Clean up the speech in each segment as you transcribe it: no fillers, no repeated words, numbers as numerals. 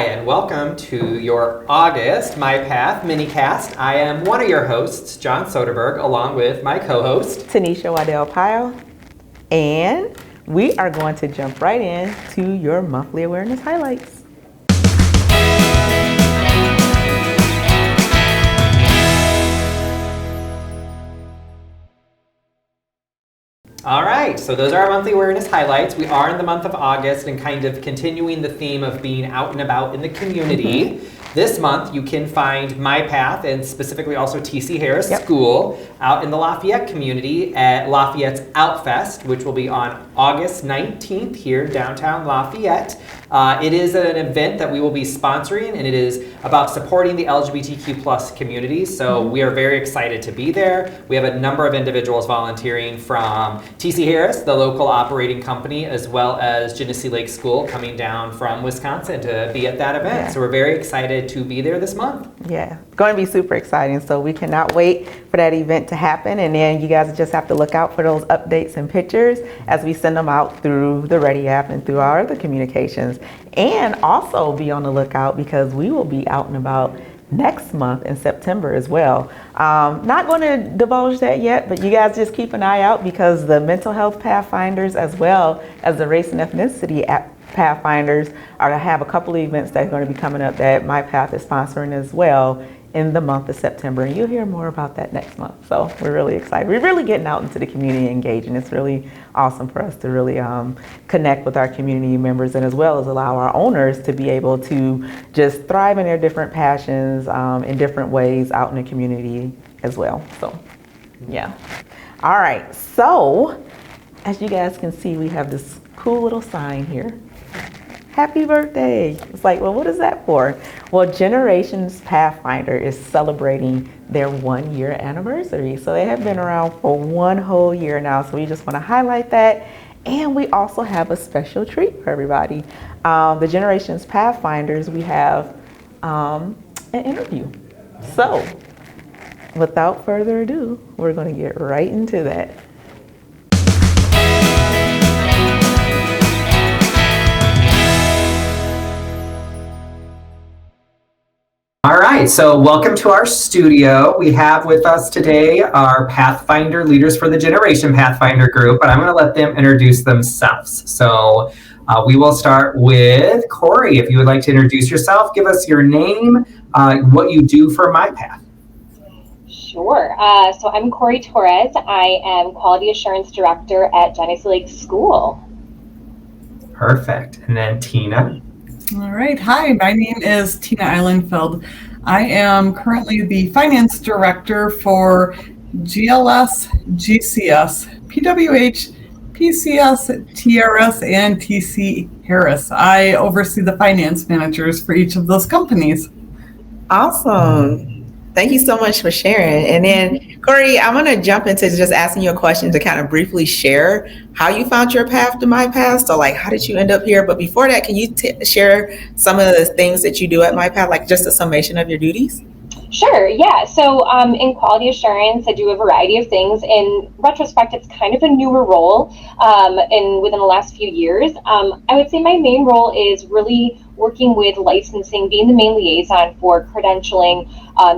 and welcome to your August MyPath MiniCast. I am one of your hosts, John Soderberg, along with my co-host, Tanisha Waddell-Pyle, and we are going to jump right into your monthly awareness highlights. All right, so those are our monthly awareness highlights. We are in the month of August and kind of continuing the theme of being out and about in the community. This month, you can find MyPath and specifically also TC Harris School out in the Lafayette community at Lafayette's Outfest, which will be on August 19th here in downtown Lafayette. It is an event that we will be sponsoring, and it is about supporting the LGBTQ plus community. So we are very excited to be there. We have a number of individuals volunteering from TC Harris, the local operating company, as well as Genesee Lake School coming down from Wisconsin to be at that event. Yeah. So we're very excited to be there this month. Yeah, it's going to be super exciting. So we cannot wait for that event to happen. And then you guys just have to look out for those updates and pictures as we send them out through the Ready app and through our other communications. And also be on the lookout because we will be out and about next month in September as well. Not going to divulge that yet, but you guys just keep an eye out because the mental health Pathfinders as well as the race and ethnicity Pathfinders are going to have a couple of events that are going to be coming up that MyPath is sponsoring as well in the month of September, and you'll hear more about that next month. So we're really excited. We're really getting out into the community and engaging. It's really awesome for us to really connect with our community members and as well as allow our owners to be able to just thrive in their different passions in different ways out in the community as well. So yeah. All right, so as you guys can see, we have this cool little sign here. Happy birthday. It's like, well, what is that for? Well, Generations Pathfinder is celebrating their 1 year anniversary. So they have been around for one whole year now. So we just want to highlight that. And we also have a special treat for everybody. The Generations Pathfinders, we have an interview. So without further ado, we're going to get right into that. All right, so welcome to our studio. We have with us today our Pathfinder leaders for the Generation Pathfinder group, but I'm going to let them introduce themselves. So we will start with Cori. If you would like to introduce yourself, give us your name, what you do for MyPath. Sure. So I'm Cori Torres. I am Quality Assurance Director at Genesee Lake School. Perfect. And then Tina. All right. Hi, my name is Tina Ihlenfeld. I am currently the Finance Director for GLS, GCS, PWH, PCS, TRS, and TC Harris. I oversee the finance managers for each of those companies. Awesome. Thank you so much for sharing. And then, Cori, I'm going to jump into just asking you a question to kind of briefly share how you found your path to MyPath. So, like, how did you end up here? But before that, can you share some of the things that you do at MyPath, like just a summation of your duties? Sure, yeah. So in quality assurance, I do a variety of things. In retrospect, it's kind of a newer role within the last few years. I would say my main role is really working with licensing, being the main liaison for credentialing,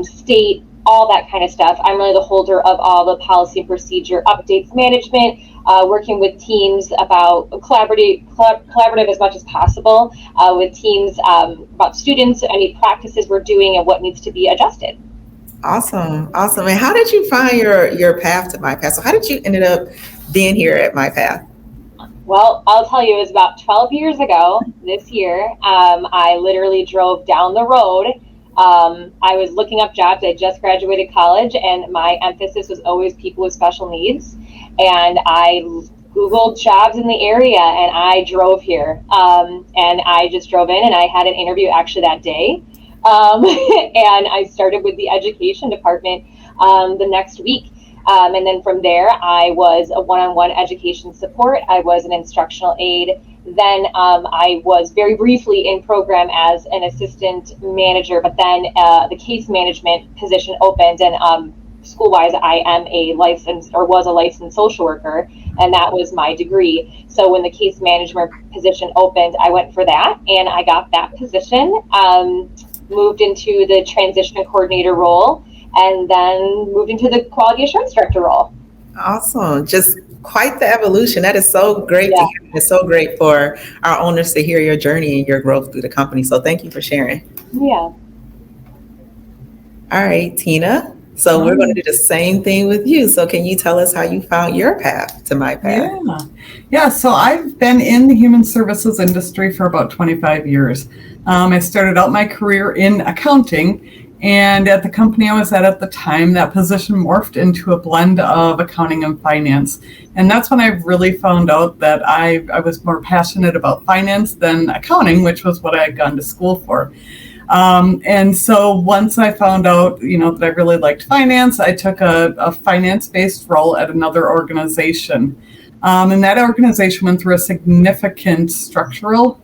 state, all that kind of stuff. I'm really the holder of all the policy and procedure updates management, working with teams about collaborative as much as possible with teams about students, any practices we're doing and what needs to be adjusted. Awesome. And how did you find your path to MyPath? So how did you ended up being here at MyPath? Well, I'll tell you, it was about 12 years ago this year. I literally drove down the road. I was looking up jobs. I just graduated college, and my emphasis was always people with special needs. And I Googled jobs in the area, and I drove here. And I just drove in, and I had an interview actually that day. And I started with the education department the next week. And then from there, I was a one-on-one education support. I was an instructional aide. Then I was very briefly in program as an assistant manager, but then the case management position opened, and school-wise, I am was a licensed social worker, and that was my degree. So when the case management position opened, I went for that, and I got that position, moved into the transition coordinator role, and then moved into the quality assurance director role. Awesome. Just quite the evolution. That is so great to hear. It's so great for our owners to hear your journey and your growth through the company. So thank you for sharing. Yeah. All right, Tina. So we're going to do the same thing with you. So can you tell us how you found your path to MyPath? Yeah. So I've been in the human services industry for about 25 years. I started out my career in accounting, and at the company I was at the time, that position morphed into a blend of accounting and finance. And that's when I really found out that I was more passionate about finance than accounting, which was what I had gone to school for. And so once I found out, that I really liked finance, I took a finance-based role at another organization. And that organization went through a significant structural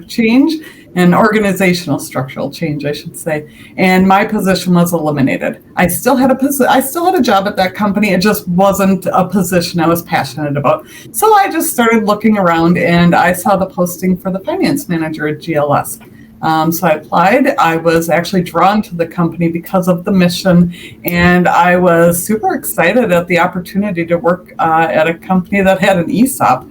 change, an organizational structural change, I should say. And my position was eliminated. I still had a job at that company. It just wasn't a position I was passionate about. So I just started looking around, and I saw the posting for the finance manager at GLS. So I applied. I was actually drawn to the company because of the mission, and I was super excited at the opportunity to work at a company that had an ESOP.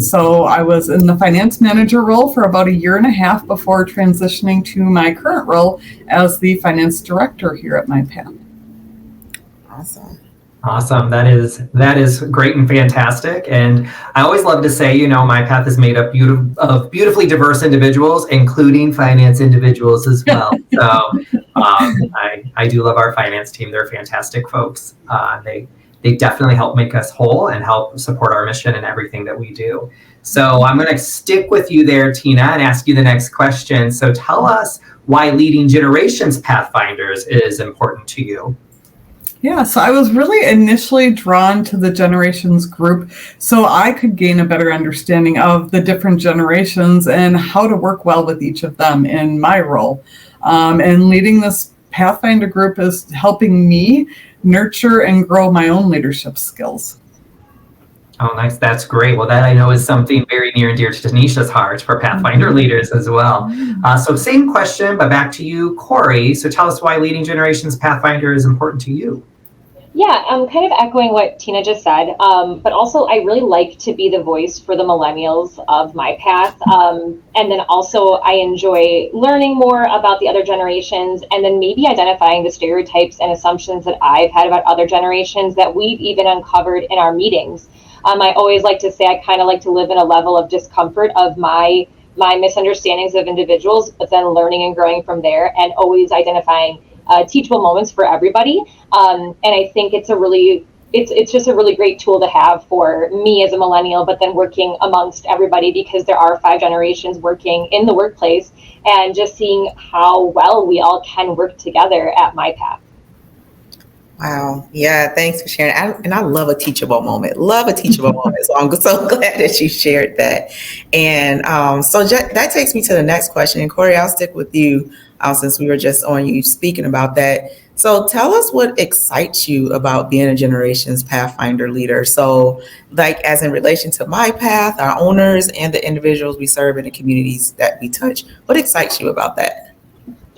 So I was in the finance manager role for about 1.5 years before transitioning to my current role as the finance director here at MyPath. Awesome. That is great and fantastic. And I always love to say, MyPath is made up of beautifully diverse individuals, including finance individuals as well. So I do love our finance team. They're fantastic folks. They definitely help make us whole and help support our mission and everything that we do. So I'm going to stick with you there, Tina, and ask you the next question. So tell us why leading Generations Pathfinders is important to you. Yeah, so I was really initially drawn to the generations group so I could gain a better understanding of the different generations and how to work well with each of them in my role. And leading this Pathfinder group is helping me nurture and grow my own leadership skills. Oh, nice. That's great. Well, that I know is something very near and dear to Tanisha's heart for Pathfinder leaders as well. So same question, but back to you, Cori. So tell us why leading Generations Pathfinder is important to you. Yeah, I'm kind of echoing what Tina just said, but also I really like to be the voice for the millennials of MyPath. And then also I enjoy learning more about the other generations, and then maybe identifying the stereotypes and assumptions that I've had about other generations that we've even uncovered in our meetings. I always like to say I kind of like to live in a level of discomfort of my misunderstandings of individuals, but then learning and growing from there, and always identifying teachable moments for everybody. And I think it's just a really great tool to have for me as a millennial, but then working amongst everybody, because there are 5 generations working in the workplace, and just seeing how well we all can work together at MyPath. Wow. Yeah. Thanks for sharing. And I love a teachable moment. So I'm so glad that you shared that. And that takes me to the next question. And Cori, I'll stick with you since we were just on you speaking about that. So tell us what excites you about being a Generations Pathfinder leader. So like as in relation to MyPath, our owners, and the individuals we serve in the communities that we touch, what excites you about that?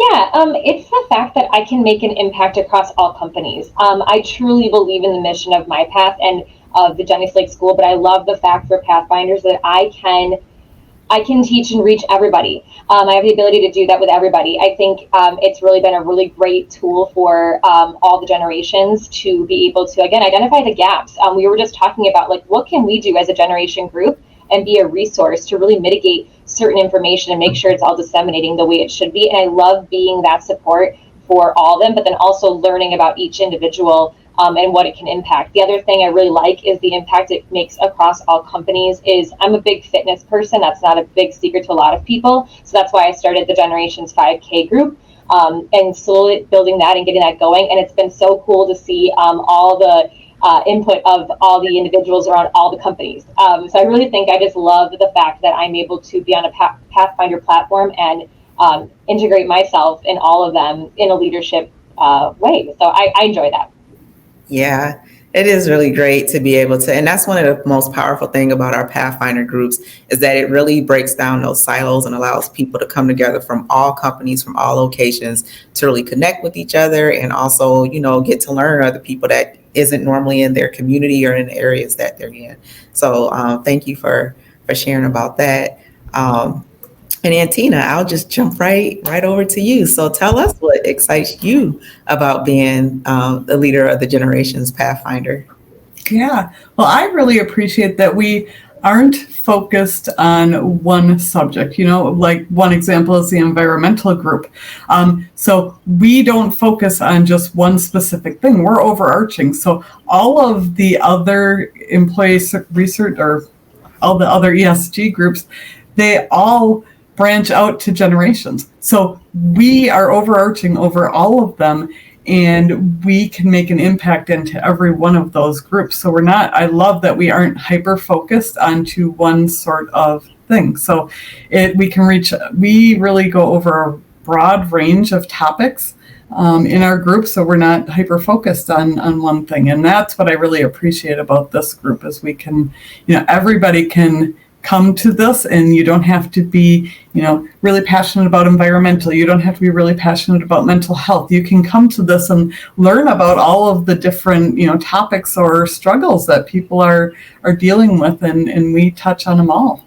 Yeah, it's the fact that I can make an impact across all companies. I truly believe in the mission of MyPath and of the Jenny Slate School, but I love the fact for Pathfinders that I can teach and reach everybody. I have the ability to do that with everybody. I think it's really been a really great tool for all the generations to be able to, again, identify the gaps. We were just talking about, like, what can we do as a generation group and be a resource to really mitigate certain information and make sure it's all disseminating the way it should be. And I love being that support for all of them, but then also learning about each individual and what it can impact. The other thing I really like is the impact it makes across all companies. I'm a big fitness person. That's not a big secret to a lot of people. So that's why I started the Generations 5K group, and slowly building that and getting that going. And it's been so cool to see all the input of all the individuals around all the companies. So I really think I just love the fact that I'm able to be on a Pathfinder platform and integrate myself in all of them in a leadership way. So I enjoy that. Yeah, it is really great to be able to, and that's one of the most powerful thing about our Pathfinder groups is that it really breaks down those silos and allows people to come together from all companies, from all locations to really connect with each other and also, get to learn other people that isn't normally in their community or in the areas that they're in. So thank you for sharing about that. And then Tina, I'll just jump right over to you. So tell us what excites you about being the leader of the Generations Pathfinder. Yeah, well, I really appreciate that we aren't focused on one subject. Like one example is the environmental group. So we don't focus on just one specific thing. We're overarching. So all of the other employee research or all the other ESG groups, they all branch out to generations. So we are overarching over all of them, and we can make an impact into every one of those groups. So I love that we aren't hyper focused onto one sort of thing. So we really go over a broad range of topics in our group. So we're not hyper focused on one thing. And that's what I really appreciate about this group is we can, everybody can come to this, and you don't have to be, really passionate about environmental. You don't have to be really passionate about mental health. You can come to this and learn about all of the different, topics or struggles that people are dealing with, and we touch on them all.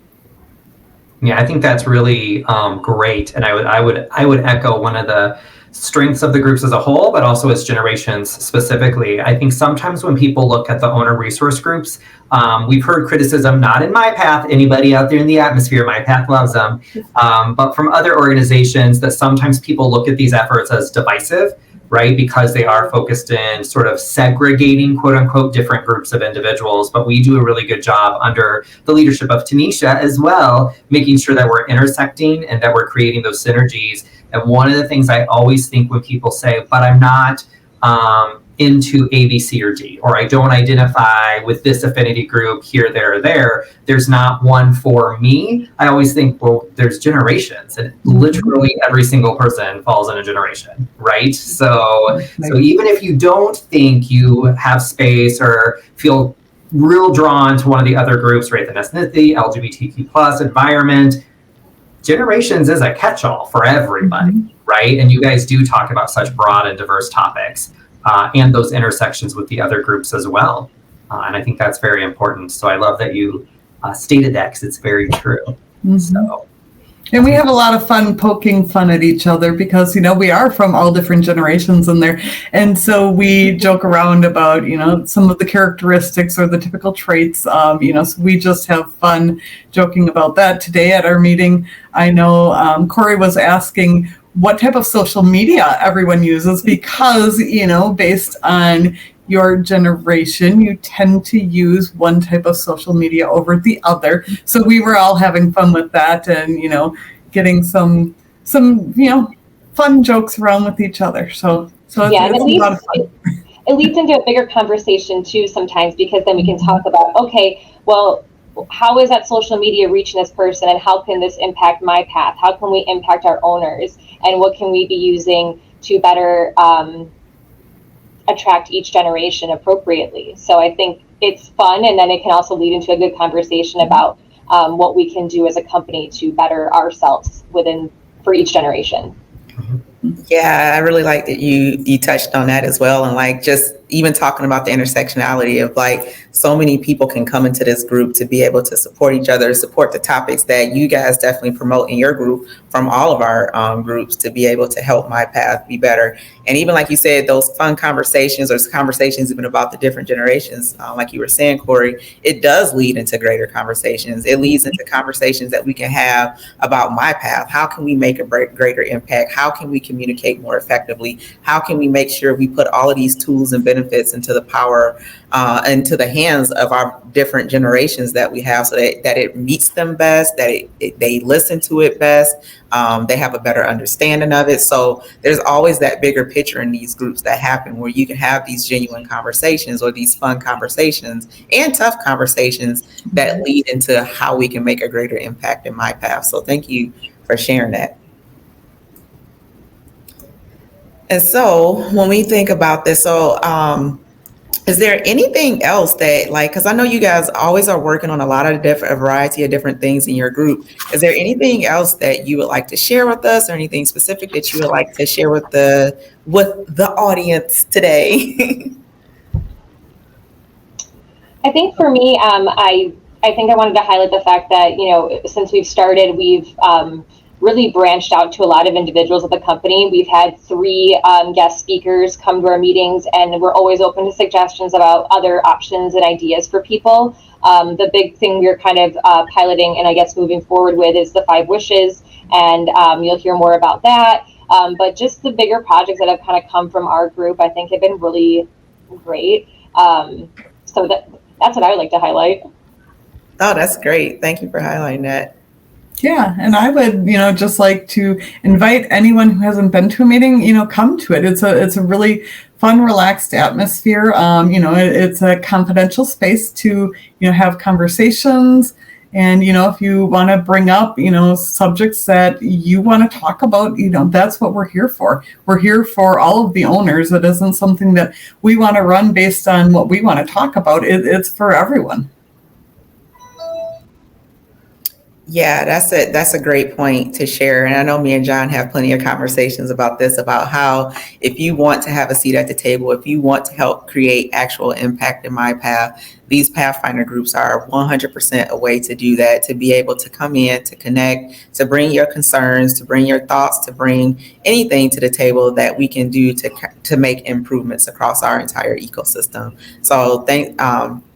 Yeah, I think that's really great, and I would echo one of the strengths of the groups as a whole, but also as Generations specifically. I think sometimes when people look at the owner resource groups, we've heard criticism, not in MyPath, anybody out there in the atmosphere, MyPath loves them, but from other organizations, that sometimes people look at these efforts as divisive, right? Because they are focused in sort of segregating, quote unquote, different groups of individuals. But we do a really good job under the leadership of Tanisha as well, making sure that we're intersecting and that we're creating those synergies. And one of the things I always think when people say, but I'm not into A, B, C, or D, or I don't identify with this affinity group here, there, or there, there's not one for me. I always think, well, there's generations, and literally every single person falls in a generation, right? So even if you don't think you have space or feel real drawn to one of the other groups, race and ethnicity, LGBTQ+, environment, Generations is a catch-all for everybody, right? And you guys do talk about such broad and diverse topics and those intersections with the other groups as well. And I think that's very important. So I love that you stated that, because it's very true. So. And we have a lot of fun poking fun at each other because, we are from all different generations in there. And so we joke around about, some of the characteristics or the typical traits, so we just have fun joking about that. Today at our meeting, I know Cori was asking what type of social media everyone uses because, based on your generation, you tend to use one type of social media over the other. So we were all having fun with that and, getting some fun jokes around with each other. So it's a lot of fun. It leads into a bigger conversation too sometimes, because then we can talk about, okay, well, how is that social media reaching this person, and how can this impact MyPath? How can we impact our owners, and what can we be using to better attract each generation appropriately? So I think it's fun, and then it can also lead into a good conversation about what we can do as a company to better ourselves for each generation. Yeah, I really like that you touched on that as well. And like just even talking about the intersectionality of like so many people can come into this group to be able to support each other, support the topics that you guys definitely promote in your group from all of our groups to be able to help MyPath be better. And even like you said, those fun conversations or conversations even about the different generations, like you were saying, Cori, it does lead into greater conversations. It leads into conversations that we can have about MyPath. How can we make a greater impact? How can we communicate more effectively? How can we make sure we put all of these tools and benefits into the power, into the hands of our different generations that we have, so that it meets them best, that they listen to it best, they have a better understanding of it. So there's always that bigger picture in these groups that happen where you can have these genuine conversations or these fun conversations and tough conversations that lead into how we can make a greater impact in MyPath. So thank you for sharing that. And so when we think about this, Is there anything else that, like, because I know you guys always are working on a variety of different things in your group. Is there anything else that you would like to share with us, or anything specific that you would like to share with the audience today? I think for me, I think I wanted to highlight the fact that, since we've started, we've really branched out to a lot of individuals at the company. We've had 3 guest speakers come to our meetings, and we're always open to suggestions about other options and ideas for people. The big thing we're kind of piloting and I guess moving forward with is the 5 wishes, and you'll hear more about that. But just the bigger projects that have kind of come from our group, I think have been really great. So that's what I would like to highlight. Oh, that's great. Thank you for highlighting that. Yeah, and I would, just like to invite anyone who hasn't been to a meeting, come to it. It's a really fun, relaxed atmosphere. It's a confidential space to, have conversations. And, if you want to bring up, subjects that you want to talk about, that's what we're here for. We're here for all of the owners. It isn't something that we want to run based on what we want to talk about. It's for everyone. Yeah, that's a great point to share. And I know me and John have plenty of conversations about this, about how if you want to have a seat at the table, if you want to help create actual impact in MyPath, these Pathfinder groups are 100% a way to do that, to be able to come in, to connect, to bring your concerns, to bring your thoughts, to bring anything to the table that we can do to make improvements across our entire ecosystem. So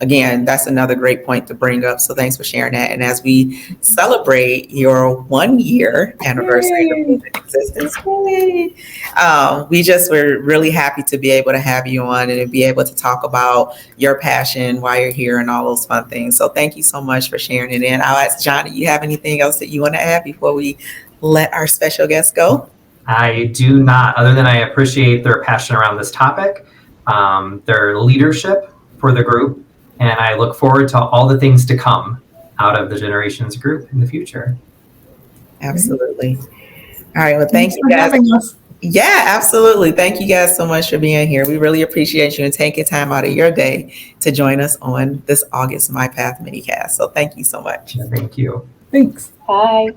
again, that's another great point to bring up. So thanks for sharing that. And as we celebrate your 1-year anniversary of Movement Existence, we're really happy to be able to have you on and to be able to talk about your passion, why you're here, and all those fun things. So thank you so much for sharing it. And I'll ask John, do you have anything else that you want to add before we let our special guest go? I do not, other than I appreciate their passion around this topic, their leadership for the group, and I look forward to all the things to come out of the Generations group in the future. Absolutely. All right. Well, thank you for guys. having us. Yeah, absolutely. Thank you guys so much for being here. We really appreciate you and taking time out of your day to join us on this August MyPath MiniCast. So thank you so much. Thank you. Thanks. Bye.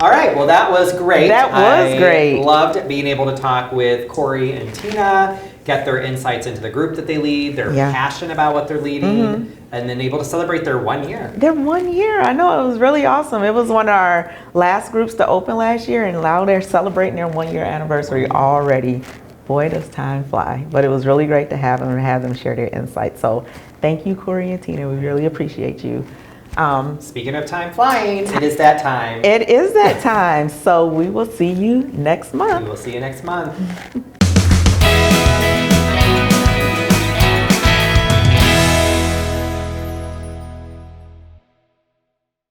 All right, well, that was great. That was great. I loved being able to talk with Cori and Tina, get their insights into the group that they lead, their passion about what they're leading, and then able to celebrate their 1 year. Their 1 year. I know, it was really awesome. It was one of our last groups to open last year, and now they're celebrating their 1-year anniversary already. Boy, does time fly. But it was really great to have them and have them share their insights. So thank you, Cori and Tina. We really appreciate you. Speaking of time flying, it is that time. It is that time. So we will see you next month. We will see you next month.